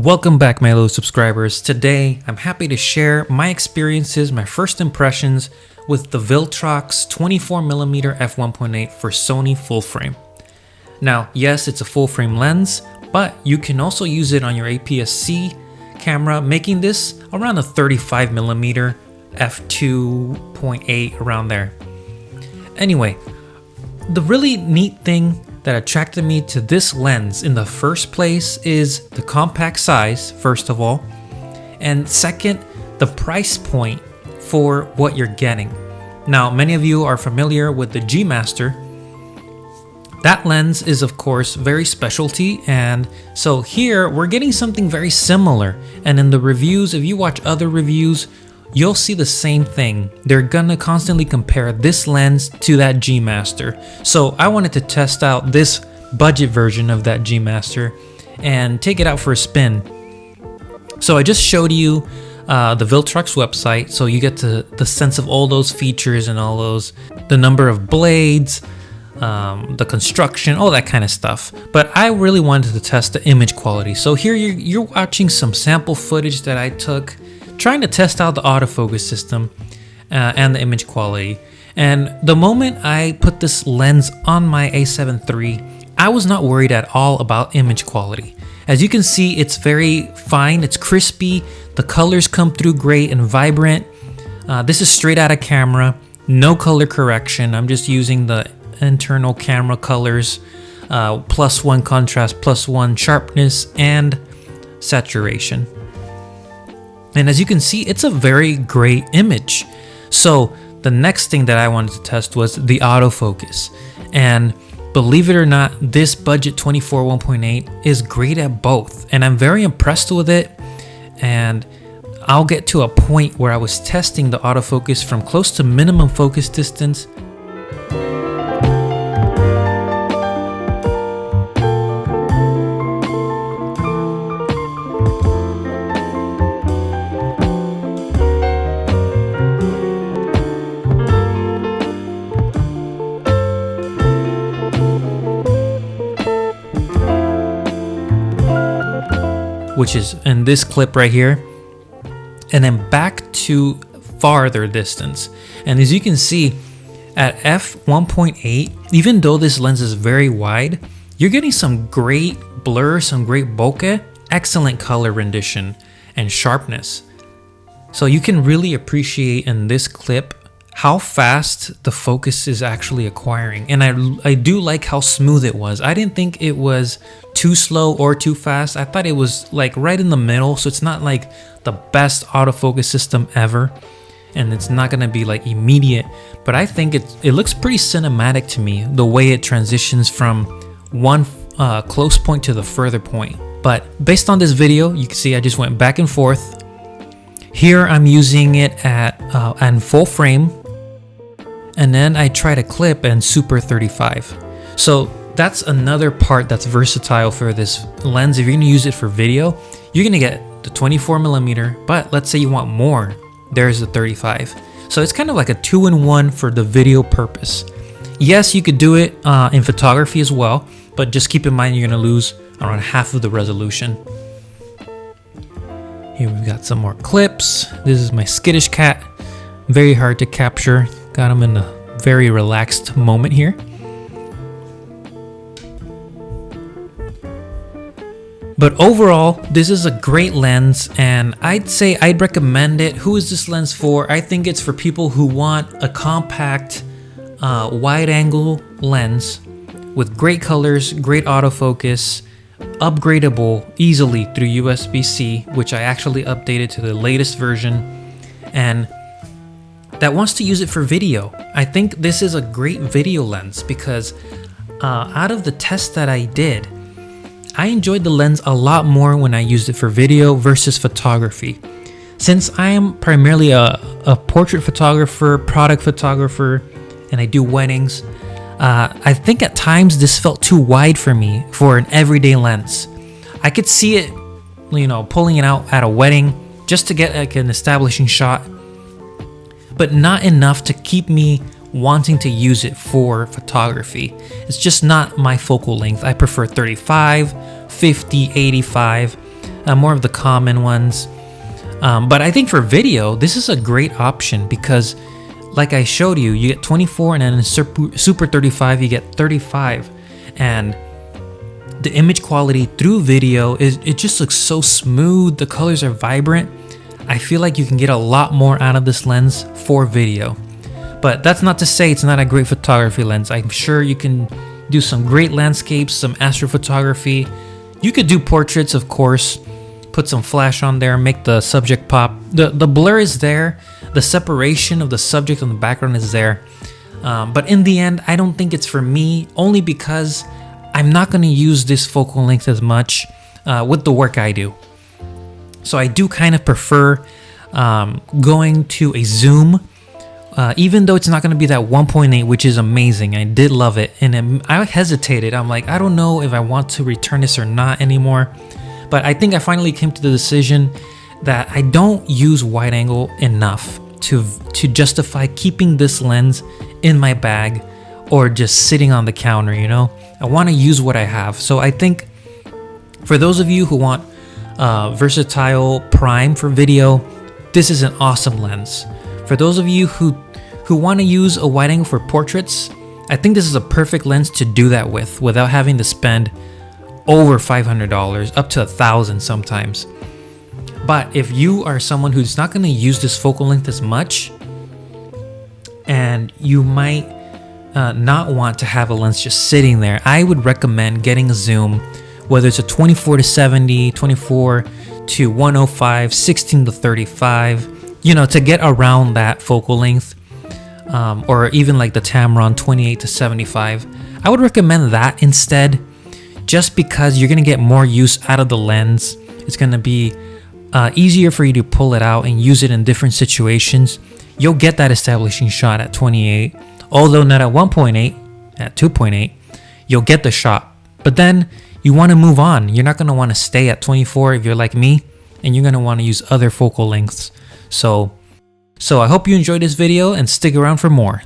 Welcome back, my little subscribers. Today, I'm happy to share my experiences, my first impressions with the Viltrox 24mm f1.8 for Sony full frame. Now, yes, it's a full frame lens, but you can also use it on your APS-C camera, making this around a 35mm f2.8, around there. Anyway, the really neat thing that attracted me to this lens in the first place is the compact size, first of all, and second, the price point for what you're getting. Now, many of you are familiar with the G Master. That lens is, of course, very specialty, and so here we're getting something very similar. And in the reviews, if you watch other reviews, you'll see the same thing. They're gonna constantly compare this lens to that G Master. So I wanted to test out this budget version of that G Master and take it out for a spin. So I just showed you the Viltrox website, so you get the sense of all those features and all those, the number of blades, the construction, all that kind of stuff. But I really wanted to test the image quality. So here you're watching some sample footage that I took, trying to test out the autofocus system and the image quality. And the moment I put this lens on my A7 III, I was not worried at all about image quality. As you can see, it's very fine, it's crispy, the colors come through great and vibrant. This is straight out of camera, no color correction. I'm just using the internal camera colors, +1 contrast, +1 sharpness, and saturation. And as you can see, it's a very great image. So the next thing that I wanted to test was the autofocus. And believe it or not, this budget 24 1.8 is great at both. And I'm very impressed with it. And I'll get to a point where I was testing the autofocus from close to minimum focus distance. Which is in this clip right here, and then back to farther distance. And as you can see, at f1.8, even though this lens is very wide, you're getting some great blur, some great bokeh, excellent color rendition and sharpness. So you can really appreciate in this clip how fast the focus is actually acquiring. And I do like how smooth it was. I didn't think it was too slow or too fast. I thought it was like right in the middle. So it's not like the best autofocus system ever, and it's not gonna be like immediate, but I think it looks pretty cinematic to me, the way it transitions from one close point to the further point. But based on this video, you can see I just went back and forth. Here I'm using it at full frame, and then I tried a clip and super 35. So that's another part that's versatile for this lens. If you're gonna use it for video, you're gonna get the 24mm, but let's say you want more, there's the 35. So it's kind of like a 2-in-1 for the video purpose. Yes, you could do it in photography as well, but just keep in mind you're gonna lose around half of the resolution. Here we've got some more clips. This is my skittish cat. Very hard to capture. Got him in a very relaxed moment here. But overall, this is a great lens, and I'd say I'd recommend it. Who is this lens for? I think it's for people who want a compact, wide-angle lens with great colors, great autofocus, upgradable easily through USB-C, which I actually updated to the latest version, and that wants to use it for video. I think this is a great video lens because out of the tests that I did, I enjoyed the lens a lot more when I used it for video versus photography. Since I am primarily a portrait photographer, product photographer, and I do weddings, I think at times this felt too wide for me for an everyday lens. I could see it, pulling it out at a wedding just to get like an establishing shot, but not enough to keep me wanting to use it for photography. It's just not my focal length. I prefer 35, 50, 85. more of the common ones. But I think for video, this is a great option because, like I showed you, you get 24, and then in Super 35, you get 35. And the image quality through video it just looks so smooth. The colors are vibrant. I feel like you can get a lot more out of this lens for video. But that's not to say it's not a great photography lens. I'm sure you can do some great landscapes, some astrophotography. You could do portraits, of course. Put some flash on there, make the subject pop. The blur is there. The separation of the subject and the background is there. But in the end, I don't think it's for me, only because I'm not going to use this focal length as much with the work I do. So I do kind of prefer going to a zoom, even though it's not going to be that 1.8, which is amazing. I did love it. And I hesitated. I'm like, I don't know if I want to return this or not anymore. But I think I finally came to the decision that I don't use wide angle enough to justify keeping this lens in my bag or just sitting on the counter, you know? I want to use what I have. So I think for those of you who want versatile prime for video, this is an awesome lens. For those of you who want to use a wide angle for portraits, I think this is a perfect lens to do that with without having to spend over $500, up to $1,000 sometimes. But if you are someone who's not going to use this focal length as much, and you might not want to have a lens just sitting there, I would recommend getting a zoom, whether it's a 24 to 70, 24 to 105, 16 to 35, you know, to get around that focal length, or even like the Tamron 28 to 75. I would recommend that instead, just because you're going to get more use out of the lens. It's going to be easier for you to pull it out and use it in different situations. You'll get that establishing shot at 28, although not at 1.8, at 2.8, you'll get the shot. But then you want to move on. You're not going to want to stay at 24 if you're like me, and you're going to want to use other focal lengths. So I hope you enjoyed this video and stick around for more.